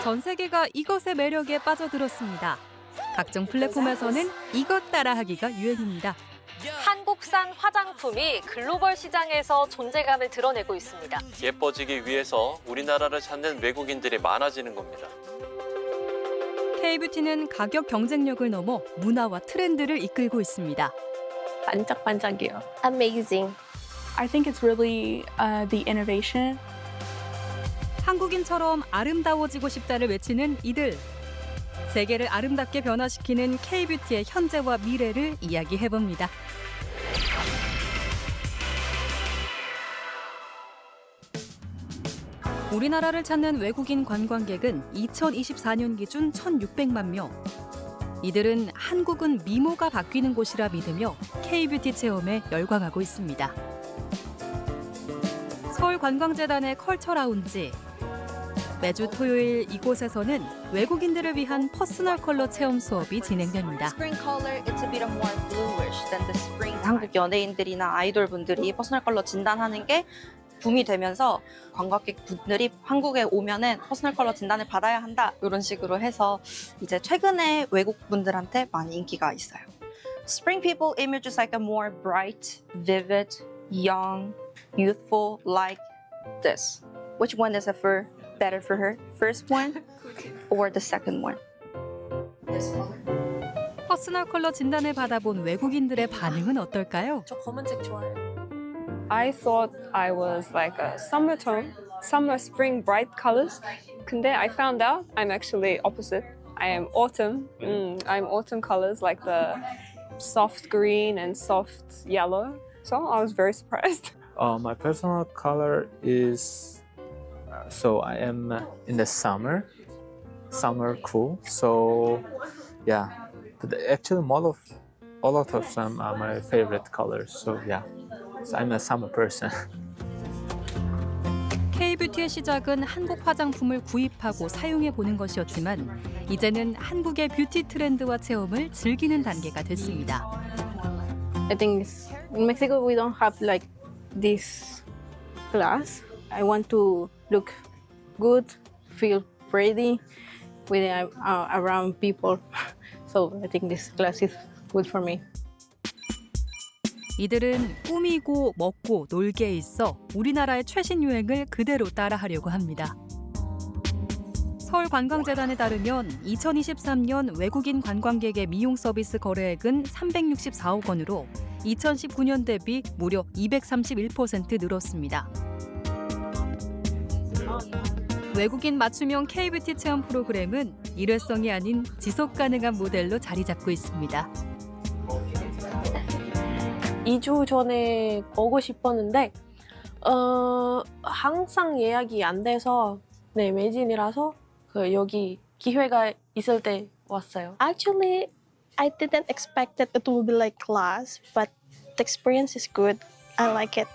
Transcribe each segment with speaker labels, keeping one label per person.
Speaker 1: 전 세계가 이것의 매력에 빠져들었습니다. 각종 플랫폼에서는 이것 따라하기가 유행입니다.
Speaker 2: 한국산 화장품이 글로벌 시장에서 존재감을 드러내고 있습니다.
Speaker 3: 예뻐지기 위해서 우리나라를 찾는 외국인들이 많아지는 겁니다.
Speaker 1: K뷰티는 가격 경쟁력을 넘어 문화와 트렌드를 이끌고 있습니다.
Speaker 4: 반짝반짝이요.
Speaker 2: Amazing.
Speaker 4: I think it's really the innovation.
Speaker 1: 한국인처럼 아름다워지고 싶다를 외치는 이들. 세계를 아름답게 변화시키는 K뷰티의 현재와 미래를 이야기해봅니다. 우리나라를 찾는 외국인 관광객은 2024년 기준 1,600만 명. 이들은 한국은 미모가 바뀌는 곳이라 믿으며 K뷰티 체험에 열광하고 있습니다. 서울관광재단의 컬처라운지. 매주 토요일 이곳에서는 외국인들을 위한 퍼스널 컬러 체험 수업이 진행됩니다.
Speaker 5: 한국 연예인들이나 아이돌 분들이 퍼스널 컬러 진단하는 게 붐이 되면서 관광객 분들이 한국에 오면은 퍼스널 컬러 진단을 받아야 한다 이런 식으로 해서 이제 최근에 외국 분들한테 많이 인기가 있어요. Spring people image is like a more bright, vivid, young, youthful like this. Which one is better for her? First one or the second one?
Speaker 1: 퍼스널 컬러 진단을 받아본 외국인들의 반응은 어떨까요?
Speaker 2: 저 검은색 좋아해요.
Speaker 6: I thought I was like a summer tone, summer spring bright colors. 근데 I found out I'm actually opposite. I am autumn. I'm autumn colors like the soft green and soft yellow. So I was very surprised.
Speaker 7: My personal color is so I am in the summer cool. So yeah, but actually all of them are my favorite colors. So yeah, so I'm a summer person.
Speaker 1: K뷰티의 시작은 한국 화장품을 구입하고 사용해 보는 것이었지만 이제는 한국의 뷰티 트렌드와 체험을 즐기는 단계가 됐습니다.
Speaker 4: I think in Mexico we don't have like this class. I want to look good, feel pretty with around people. So I think this class is good for me.
Speaker 1: 이들은 꾸미고 먹고 놀게 있어 우리나라의 최신 유행을 그대로 따라하려고 합니다. 서울관광재단에 따르면 2023년 외국인 관광객의 미용 서비스 거래액은 364억 원으로 2019년 대비 무려 231% 늘었습니다. 외국인 맞춤형 K뷰티 체험 프로그램은 일회성이 아닌 지속 가능한 모델로 자리 잡고 있습니다.
Speaker 8: 2주 전에 오고 싶었는데 항상 예약이 안 돼서 매진이라서 여기 기회가 있을 때 왔어요.
Speaker 9: Actually, I didn't expect that it would be like class, but the experience is good. I like it.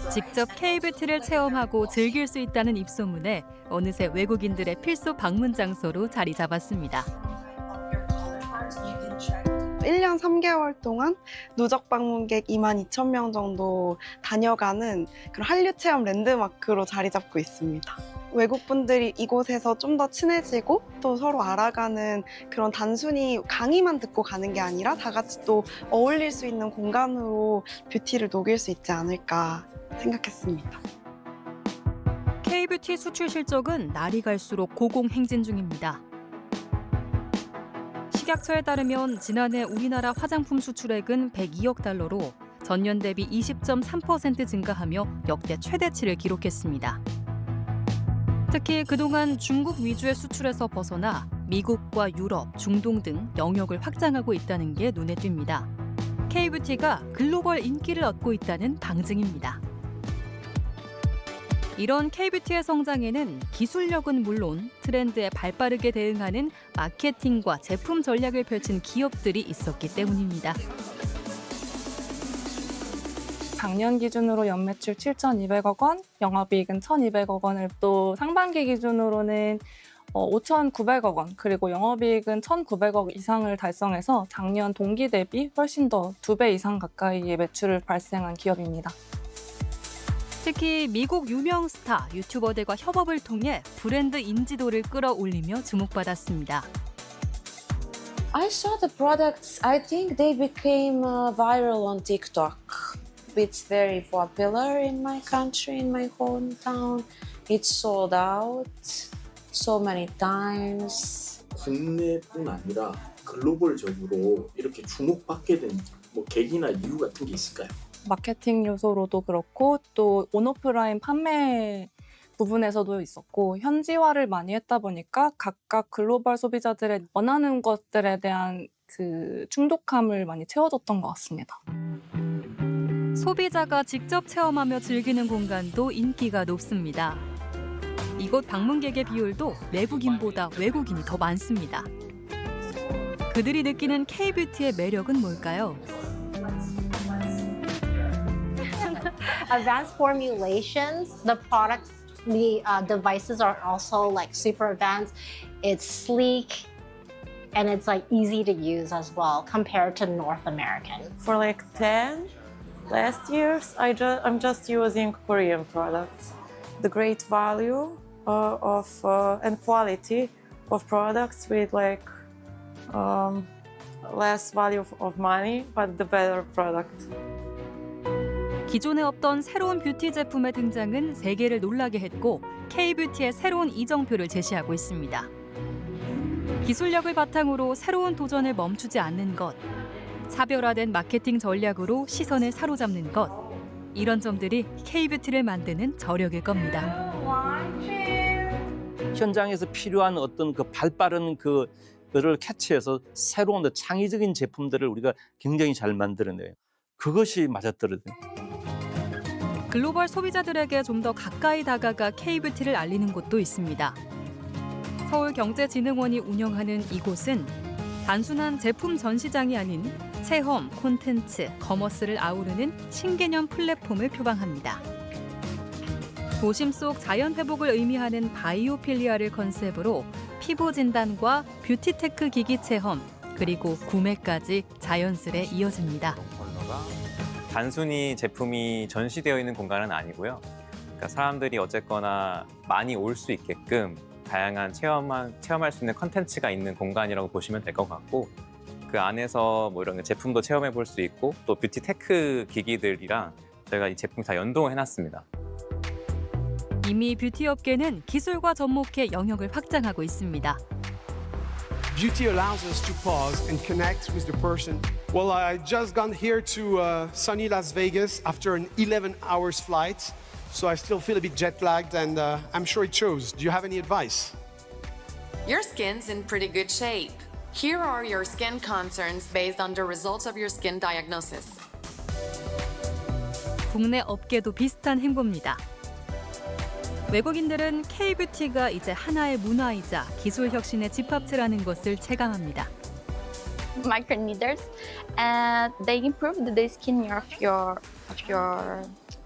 Speaker 1: 직접 K뷰티를 체험하고 즐길 수 있다는 입소문에 어느새 외국인들의 필수 방문 장소로 자리 잡았습니다.
Speaker 10: 1년 3개월 동안 누적 방문객 22,000명 정도 다녀가는 그런 한류 체험 랜드마크로 자리 잡고 있습니다. 외국 분들이 이곳에서 좀 더 친해지고 또 서로 알아가는 그런 단순히 강의만 듣고 가는 게 아니라 다 같이 또 어울릴 수 있는 공간으로 뷰티를 녹일 수 있지 않을까 생각했습니다.
Speaker 1: K뷰티 수출 실적은 날이 갈수록 고공행진 중입니다. 식약처에 따르면 지난해 우리나라 화장품 수출액은 102억 달러로 전년 대비 20.3% 증가하며 역대 최대치를 기록했습니다. 특히 그동안 중국 위주의 수출에서 벗어나 미국과 유럽, 중동 등 영역을 확장하고 있다는 게 눈에 띕니다. K뷰티가 글로벌 인기를 얻고 있다는 방증입니다. 이런 K뷰티의 성장에는 기술력은 물론 트렌드에 발빠르게 대응하는 마케팅과 제품 전략을 펼친 기업들이 있었기 때문입니다.
Speaker 6: 작년 기준으로 연매출 7,200억 원, 영업이익은 1,200억 원을 또 상반기 기준으로는 5,900억 원, 그리고 영업이익은 1,900억 이상을 달성해서 작년 동기 대비 훨씬 더 2배 이상 가까이의 매출을 발생한 기업입니다.
Speaker 1: 특히 미국 유명 스타, 유튜버들과 협업을 통해 브랜드 인지도를 끌어올리며 주목받았습니다.
Speaker 11: I saw the products. I think they became viral on TikTok. It's very popular in my country, in my hometown. It's sold out so many times.
Speaker 12: 국내뿐 아니라 글로벌적으로 이렇게 주목받게 된 뭐 계기나 이유 같은 게 있을까요?
Speaker 8: 마케팅 요소로도 그렇고 또 온오프라인 판매 부분에서도 있었고 현지화를 많이 했다 보니까 각각 글로벌 소비자들의 원하는 것들에 대한 그 충족함을 많이 채워줬던 것 같습니다.
Speaker 1: 소비자가 직접 체험하며 즐기는 공간도 인기가 높습니다. 이곳 방문객의 비율도 내국인보다 외국인이 더 많습니다. 그들이 느끼는 K-뷰티의 매력은 뭘까요?
Speaker 13: Advanced formulations, the products, the devices are also like super advanced. It's sleek and it's like easy to use as well compared to North American.
Speaker 14: For like 10 last years, I'm just using Korean products. The great value and quality of products with like less value of money, but the better product.
Speaker 1: 기존에 없던 새로운 뷰티 제품의 등장은 세계를 놀라게 했고 K-뷰티의 새로운 이정표를 제시하고 있습니다. 기술력을 바탕으로 새로운 도전을 멈추지 않는 것, 차별화된 마케팅 전략으로 시선을 사로잡는 것, 이런 점들이 K-뷰티를 만드는 저력일 겁니다.
Speaker 15: 현장에서 필요한 어떤 그 발빠른 그를 캐치해서 새로운 창의적인 제품들을 우리가 굉장히 잘 만들어내요. 그것이 맞아떨어져요.
Speaker 1: 글로벌 소비자들에게 좀 더 가까이 다가가 K-뷰티를 알리는 곳도 있습니다. 서울경제진흥원이 운영하는 이곳은 단순한 제품 전시장이 아닌 체험, 콘텐츠, 커머스를 아우르는 신개념 플랫폼을 표방합니다. 도심 속 자연 회복을 의미하는 바이오필리아를 컨셉으로 피부 진단과 뷰티테크 기기 체험, 그리고 구매까지 자연스레 이어집니다.
Speaker 16: 단순히 제품이 전시되어 있는 공간은 아니고요. 그러니까 사람들이 어쨌거나 많이 올 수 있게끔 다양한 체험할 수 있는 컨텐츠가 있는 공간이라고 보시면 될 것 같고, 그 안에서 뭐 이런 제품도 체험해 볼 수 있고 또 뷰티 테크 기기들이랑 저희가 이 제품 다 연동을 해놨습니다.
Speaker 1: 이미 뷰티 업계는 기술과 접목해 영역을 확장하고 있습니다.
Speaker 17: Beauty allows us to pause and connect with the person. Well, I just got here to sunny Las Vegas after an 11 hours flight, so I still feel a bit jet lagged and I'm sure it shows. Do you have any advice?
Speaker 18: Your skin's in pretty good shape. Here are your skin concerns based on the results of your skin diagnosis.
Speaker 1: 국내 업계도 비슷한 행보입니다. 외국인들은 K-뷰티가 이제 하나의 문화이자 기술 혁신의 집합체라는 것을 체감합니다.
Speaker 19: Microneedles, and they improve the skin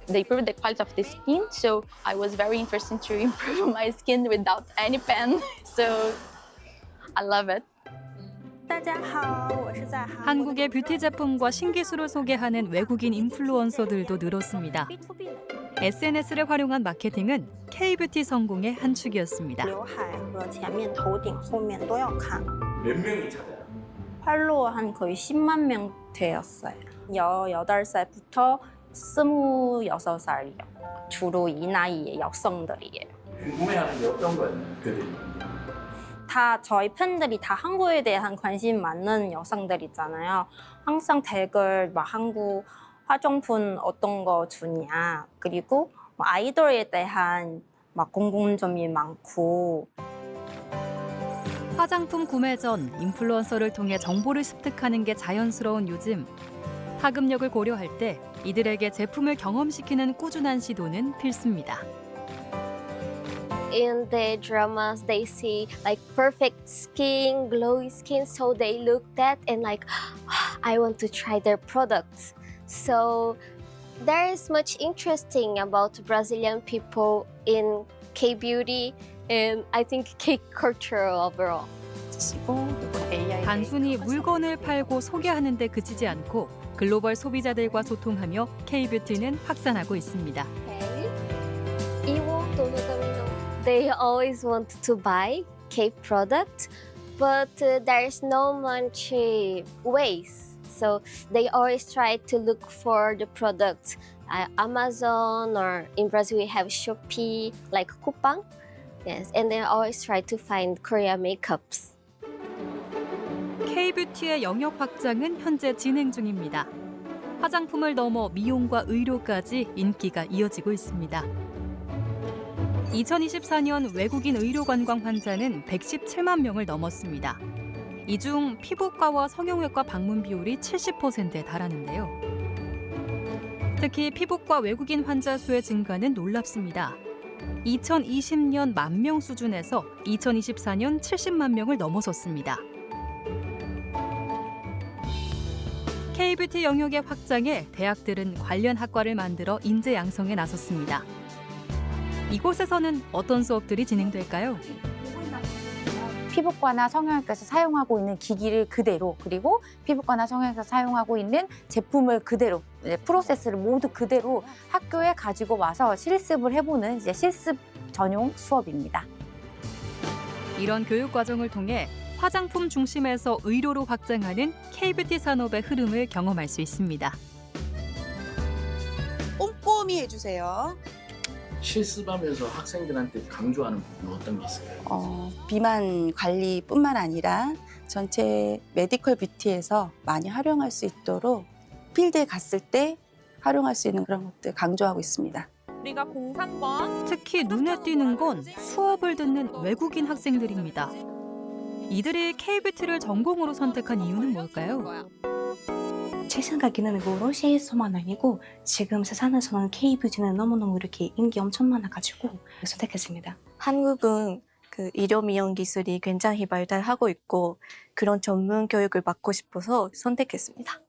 Speaker 19: they improve the quality of the skin. So I was very interested to improve my skin without any pen. So I love it.
Speaker 1: 한국의 뷰티 제품과 신기술을 소개하는 외국인 인플루언서들도 늘었습니다. SNS를 활용한 마케팅은 K-뷰티 성공의 한 축이었습니다.
Speaker 20: 몇
Speaker 12: 명이 찾아요?
Speaker 20: 팔로워 한 거의 10만 명 되었어요. 18살부터 26살이요. 주로 이 나이의 여성들이에요.
Speaker 12: 궁금해하는 게 어떤 거예요? 그들이?
Speaker 20: 다 저희 팬들이 다 한국에 대한 관심 많은 여성들이잖아요. 항상 댓글 막 한국 화장품 어떤 거 주냐, 그리고 아이돌에 대한 막 공통점이 많고.
Speaker 1: 화장품 구매 전 인플루언서를 통해 정보를 습득하는 게 자연스러운 요즘. 파급력을 고려할 때 이들에게 제품을 경험시키는 꾸준한 시도는 필수입니다.
Speaker 2: In the dramas, they see like perfect skin, glowy skin, so they look that and like, I want to try their products. So there is much interesting about Brazilian people in K-beauty and I think K-culture overall.
Speaker 1: 단순히 물건을 팔고 소개하는 데 그치지 않고 글로벌 소비자들과 소통하며 K-뷰티는 확산하고 있습니다.
Speaker 2: Okay. They always want to buy K product, but there's no much ways. So they always try to look for the products at Amazon, or in Brazil we have Shopee, like Coupang. Yes, and they always try to find Korean makeups.
Speaker 1: K-뷰티의 영역 확장은 현재 진행 중입니다. 화장품을 넘어 미용과 의료까지 인기가 이어지고 있습니다. 2024년 외국인 의료 관광 환자는 117만 명을 넘었습니다. 이 중 피부과와 성형외과 방문 비율이 70%에 달하는데요. 특히 피부과 외국인 환자 수의 증가는 놀랍습니다. 2020년 10,000명 수준에서 2024년 70만 명을 넘어섰습니다. K-뷰티 영역의 확장에 대학들은 관련 학과를 만들어 인재 양성에 나섰습니다. 이곳에서는 어떤 수업들이 진행될까요?
Speaker 21: 피부과나 성형외과에서 사용하고 있는 기기를 그대로, 그리고 피부과나 성형외과에서 사용하고 있는 제품을 그대로, 프로세스를 모두 그대로 학교에 가지고 와서 실습을 해보는 실습 전용 수업입니다.
Speaker 1: 이런 교육 과정을 통해 화장품 중심에서 의료로 확장하는 K-뷰티 산업의 흐름을 경험할 수 있습니다.
Speaker 22: 꼼꼼히 해주세요.
Speaker 12: 실습하면서 학생들한테 강조하는 부분 어떤 게 있을까요?
Speaker 22: 비만 관리뿐만 아니라 전체 메디컬 뷰티에서 많이 활용할 수 있도록 필드에 갔을 때 활용할 수 있는 그런 것들 강조하고 있습니다.
Speaker 8: 우리가 03번.
Speaker 1: 특히 눈에 띄는 건 수업을 듣는 외국인 학생들입니다. 이들이 K-뷰티를 전공으로 선택한 이유는 뭘까요?
Speaker 23: 제 생각에는 그 러시아에서만 아니고 지금 세상에서는 K-뷰티는 너무너무 이렇게 인기 엄청 많아가지고 선택했습니다.
Speaker 24: 한국은 그 의료 미용 기술이 굉장히 발달하고 있고 그런 전문 교육을 받고 싶어서 선택했습니다.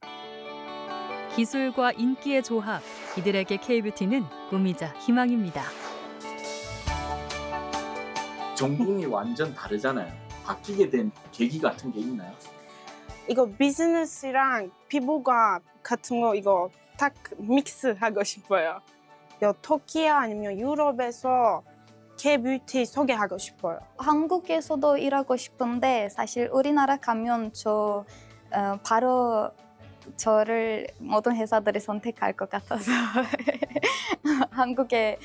Speaker 1: 기술과 인기의 조합, 이들에게 K-뷰티는 꿈이자 희망입니다.
Speaker 12: 전공이 완전 다르잖아요. 바뀌게 된 계기 같은 게 있나요?
Speaker 10: 이거 비즈니스랑 피부과 같은 거 이거 딱 믹스하고 싶어요. 터키 아니면 유럽에서 K-뷰티 소개하고 싶어요.
Speaker 19: 한국에서도 일하고 싶은데 사실 우리나라 가면 바로 저를 모든 회사들이 선택할 것 같아서 한국에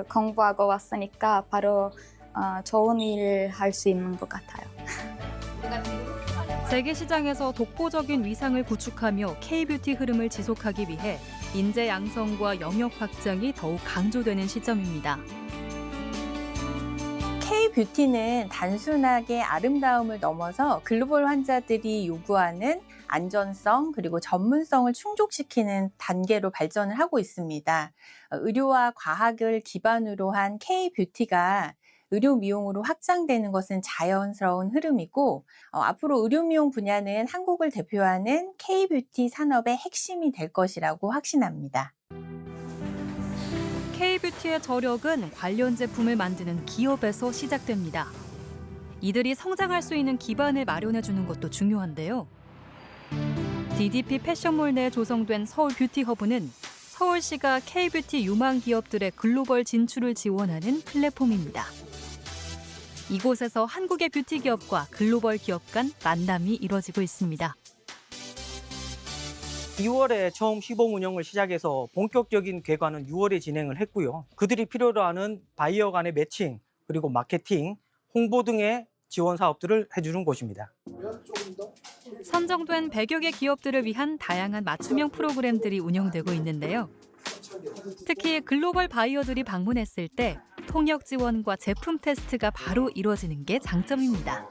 Speaker 19: 공부하고 왔으니까 바로 좋은 일을 할 수 있는 것 같아요.
Speaker 1: 세계 시장에서 독보적인 위상을 구축하며 K-뷰티 흐름을 지속하기 위해 인재 양성과 영역 확장이 더욱 강조되는 시점입니다.
Speaker 21: K-뷰티는 단순하게 아름다움을 넘어서 글로벌 환자들이 요구하는 안전성 그리고 전문성을 충족시키는 단계로 발전을 하고 있습니다. 의료와 과학을 기반으로 한 K-뷰티가 의료 미용으로 확장되는 것은 자연스러운 흐름이고 앞으로 의료 미용 분야는 한국을 대표하는 K-뷰티 산업의 핵심이 될 것이라고 확신합니다.
Speaker 1: K-뷰티의 저력은 관련 제품을 만드는 기업에서 시작됩니다. 이들이 성장할 수 있는 기반을 마련해 주는 것도 중요한데요. DDP 패션몰 내에 조성된 서울 뷰티 허브는 서울시가 K-뷰티 유망 기업들의 글로벌 진출을 지원하는 플랫폼입니다. 이곳에서 한국의 뷰티 기업과 글로벌 기업 간 만남이 이뤄지고 있습니다.
Speaker 25: 2월에 처음 시범 운영을 시작해서 본격적인 개관은 6월에 진행을 했고요. 그들이 필요로 하는 바이어 간의 매칭, 그리고 마케팅, 홍보 등의 지원 사업들을 해주는 곳입니다.
Speaker 1: 선정된 100여 개 기업들을 위한 다양한 맞춤형 프로그램들이 운영되고 있는데요. 특히 글로벌 바이어들이 방문했을 때 통역 지원과 제품 테스트가 바로 이루어지는 게 장점입니다.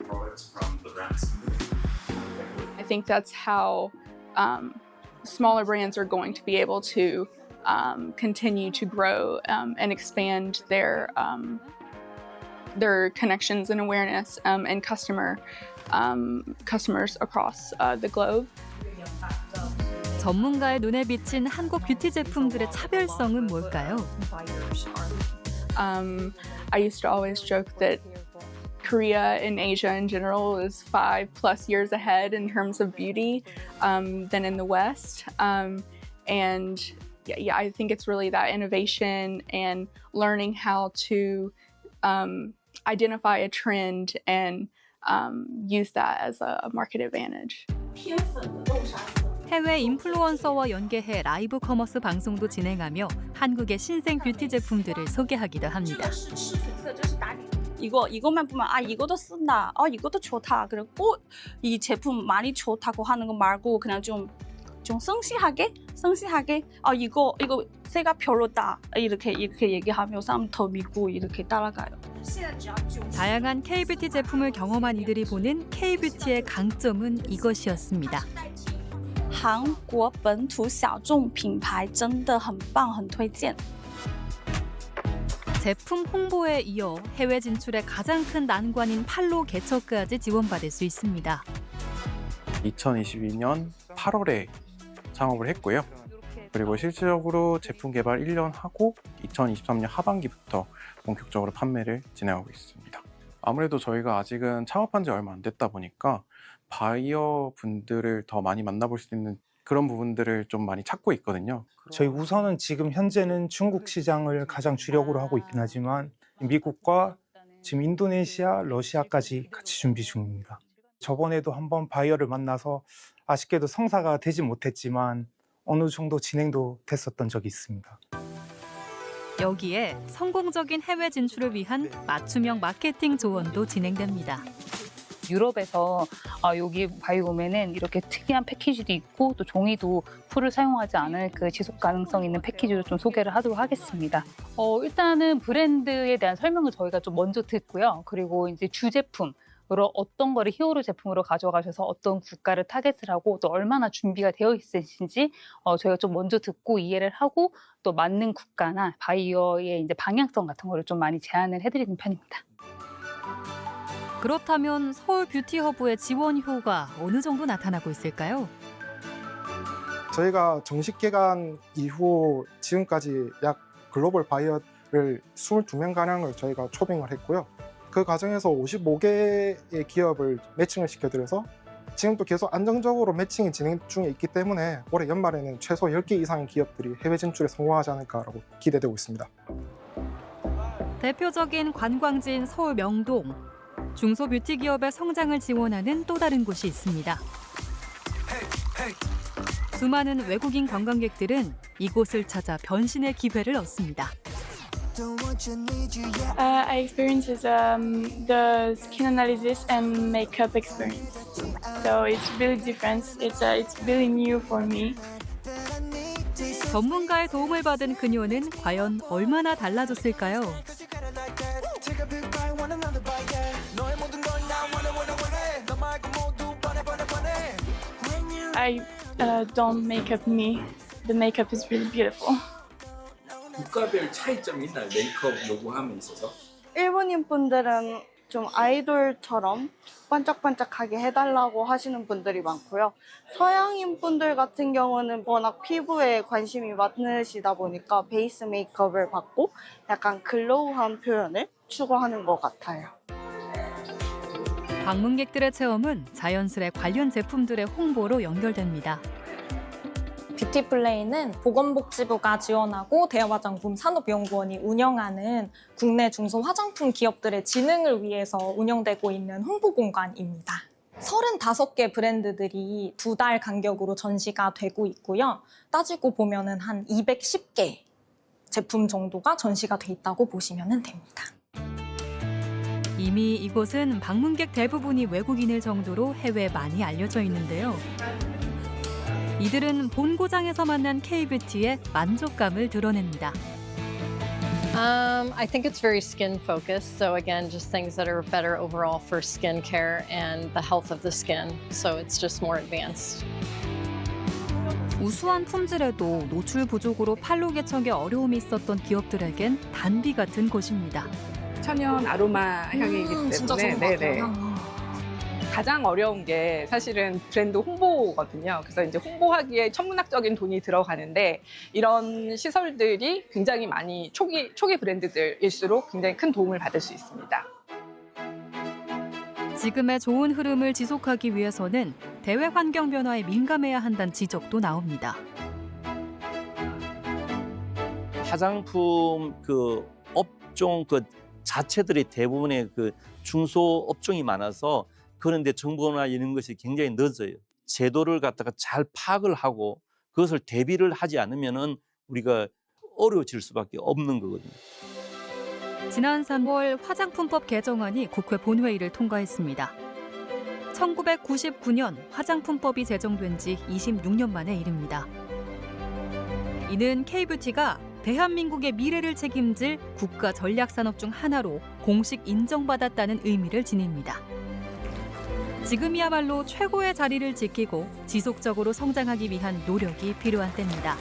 Speaker 6: I think that's how smaller brands are going to be able to continue to grow and expand their connections and awareness and customers across the globe.
Speaker 1: 전문가의 눈에 비친 한국 뷰티 제품들의 차별성은 뭘까요?
Speaker 6: I used to always joke that Korea and Asia in general is 5+ years ahead in terms of beauty than in the West. And
Speaker 3: yeah, I think it's really that innovation and learning how to identify a trend and use that as a market advantage.
Speaker 1: 해외 인플루언서와 연계해 라이브 커머스 방송도 진행하며 한국의 신생 뷰티 제품들을 소개하기도 합니다.
Speaker 23: 이것만 보면 아 이것도 쓴다, 이것도 좋다. 그리고 이 제품 많이 좋다고 하는 거 말고 그냥 좀 성실하게 이거 새가 별로다 이렇게 얘기하면 사람 더 믿고 이렇게 따라가요.
Speaker 1: 다양한 K-뷰티 제품을 경험한 이들이 보는 K-뷰티의 강점은 이것이었습니다.
Speaker 23: 韩国本土小众品牌真的很棒，很推荐。
Speaker 1: 제품 홍보에 이어 해외 진출의 가장 큰 난관인 판로 개척까지 지원받을 수 있습니다.
Speaker 4: 2022년 8월에 창업을 했고요. 그리고 실질적으로 제품 개발 1년 하고 2023년 하반기부터 본격적으로 판매를 진행하고 있습니다. 아무래도 저희가 아직은 창업한 지 얼마 안 됐다 보니까 바이어 분들을 더 많이 만나볼 수 있는 그런 부분들을 좀 많이 찾고 있거든요.
Speaker 5: 저희 우선은 지금 현재는 중국 시장을 가장 주력으로 하고 있긴 하지만 미국과 지금 인도네시아, 러시아까지 같이 준비 중입니다. 저번에도 한번 바이어를 만나서 아쉽게도 성사가 되지 못했지만 어느 정도 진행도 됐었던 적이 있습니다.
Speaker 1: 여기에 성공적인 해외 진출을 위한 맞춤형 마케팅 조언도 진행됩니다.
Speaker 7: 유럽에서 여기 바이오맨은 이렇게 특이한 패키지도 있고 또 종이도 풀을 사용하지 않은 그 지속 가능성 있는 패키지로 좀 소개를 하도록 하겠습니다. 일단은 브랜드에 대한 설명을 저희가 좀 먼저 듣고요. 그리고 이제 주제품으로 어떤 거를 히어로 제품으로 가져가셔서 어떤 국가를 타겟을 하고 또 얼마나 준비가 되어 있으신지 저희가 좀 먼저 듣고 이해를 하고 또 맞는 국가나 바이어의 이제 방향성 같은 거를 좀 많이 제안을 해드리는 편입니다.
Speaker 1: 그렇다면 서울 뷰티 허브의 지원 효과 어느 정도 나타나고 있을까요?
Speaker 5: 저희가 정식 개관 이후 지금까지 약 글로벌 바이어를 22명가량을 저희가 초빙을 했고요. 그 과정에서 55개의 기업을 매칭을 시켜드려서 지금도 계속 안정적으로 매칭이 진행 중에 있기 때문에 올해 연말에는 최소 10개 이상의 기업들이 해외 진출에 성공하지 않을까라고 기대되고 있습니다.
Speaker 1: 대표적인 관광지인 서울 명동. 중소뷰티 기업의 성장을 지원하는 또 다른 곳이 있습니다. 수많은 외국인 관광객들은 이곳을 찾아 변신의 기회를 얻습니다.
Speaker 3: I experienced the skin analysis and makeup experience. So it's really different. It's really new for me.
Speaker 1: 전문가의 도움을 받은 그녀는 과연 얼마나 달라졌을까요?
Speaker 3: I don't make up me. The makeup is really beautiful.
Speaker 12: 국가별 차이점이 있나요? 메이크업 요구함에 있어서?
Speaker 10: 일본인 분들은 좀 아이돌처럼 반짝반짝하게 해달라고 하시는 분들이 많고요. 서양인 분들 같은 경우는 워낙 피부에 관심이 많으시다 보니까 베이스 메이크업을 받고 약간 글로우한 표현을 추구하는 것 같아요.
Speaker 1: 방문객들의 체험은 자연스레 관련 제품들의 홍보로 연결됩니다.
Speaker 20: 뷰티플레이는 보건복지부가 지원하고 대화장품 산업연구원이 운영하는 국내 중소 화장품 기업들의 진흥을 위해서 운영되고 있는 홍보 공간입니다. 35개 브랜드들이 2달 간격으로 전시가 되고 있고요. 따지고 보면은 한 210개 제품 정도가 전시가 돼 있다고 보시면 됩니다.
Speaker 1: 이미 이곳은 방문객 대부분이 외국인일 정도로 해외에 많이 알려져 있는데요. 이들은 본고장에서 만난 K-뷰티의 만족감을 드러냅니다.
Speaker 9: I think it's very skin focused. So again, just things that are better overall for skin care and the health of the skin. So it's just more advanced.
Speaker 1: 우수한 품질에도 노출 부족으로 판로 개척에 어려움이 있었던 기업들에겐 단비 같은 곳입니다.
Speaker 26: 천연 아로마 향이기
Speaker 20: 진짜
Speaker 26: 때문에
Speaker 20: 좋은 것 같아요.
Speaker 26: 가장 어려운 게 사실은 브랜드 홍보거든요. 그래서 이제 홍보하기에 천문학적인 돈이 들어가는데 이런 시설들이 굉장히 많이 초기 브랜드들일수록 굉장히 큰 도움을 받을 수 있습니다.
Speaker 1: 지금의 좋은 흐름을 지속하기 위해서는 대외 환경 변화에 민감해야 한다는 지적도 나옵니다.
Speaker 11: 화장품 그 업종 그 자체들이 대부분의 그 중소 업종이 많아서 그런데 정보나 이런 것이 굉장히 늦어요. 제도를 갖다가 잘 파악을 하고 그것을 대비를 하지 않으면은 우리가 어려워질 수밖에 없는 거거든요.
Speaker 1: 지난 3월 화장품법 개정안이 국회 본회의를 통과했습니다. 1999년 화장품법이 제정된 지 26년 만의 일입니다. 이는 K-뷰티가 대한민국의 미래를 책임질 국가 전략 산업 중 하나로 공식 인정받았다는 의미를 지닙니다. 지금이야말로 최고의 자리를 지키고 지속적으로 성장하기 위한 노력이 필요한 때입니다.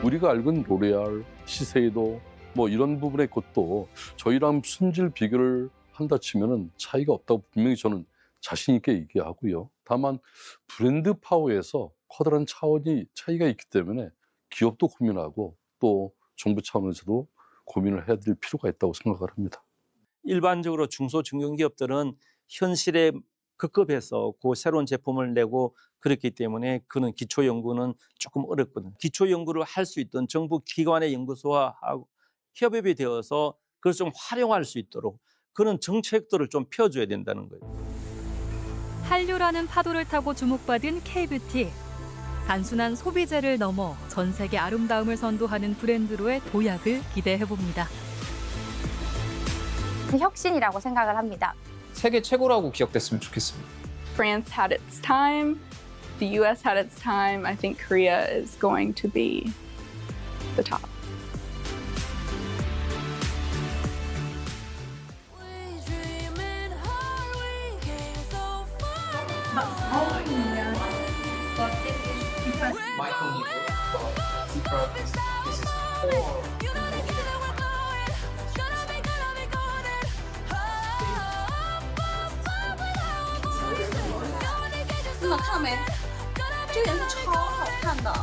Speaker 13: 우리가 알고 있는 로레알, 시세이도 뭐 이런 부분의 것도 저희랑 순질 비교를 한다 치면은 차이가 없다고 분명히 저는 자신 있게 얘기하고요. 다만 브랜드 파워에서 커다란 차이가 있기 때문에 기업도 고민하고 또 정부 차원에서도 고민을 해야 될 필요가 있다고 생각을 합니다.
Speaker 11: 일반적으로 중소중견기업들은 현실에 급급해서 그 새로운 제품을 내고 그렇기 때문에 그는 기초연구는 조금 어렵거든요. 기초연구를 할 수 있던 정부 기관의 연구소와 협업이 되어서 그걸 좀 활용할 수 있도록 그런 정책들을 좀 펴줘야 된다는 거예요.
Speaker 1: 한류라는 파도를 타고 주목받은 K-뷰티. 단순한 소비재를 넘어 전 세계 아름다움을 선도하는 브랜드로의 도약을 기대해봅니다.
Speaker 14: 혁신이라고 생각을 합니다.
Speaker 15: 세계 최고라고 기억됐으면 좋겠습니다.
Speaker 3: France had its time, the US had its time. I think Korea is going to be the top.
Speaker 23: 真的看没？这个颜色超好看的。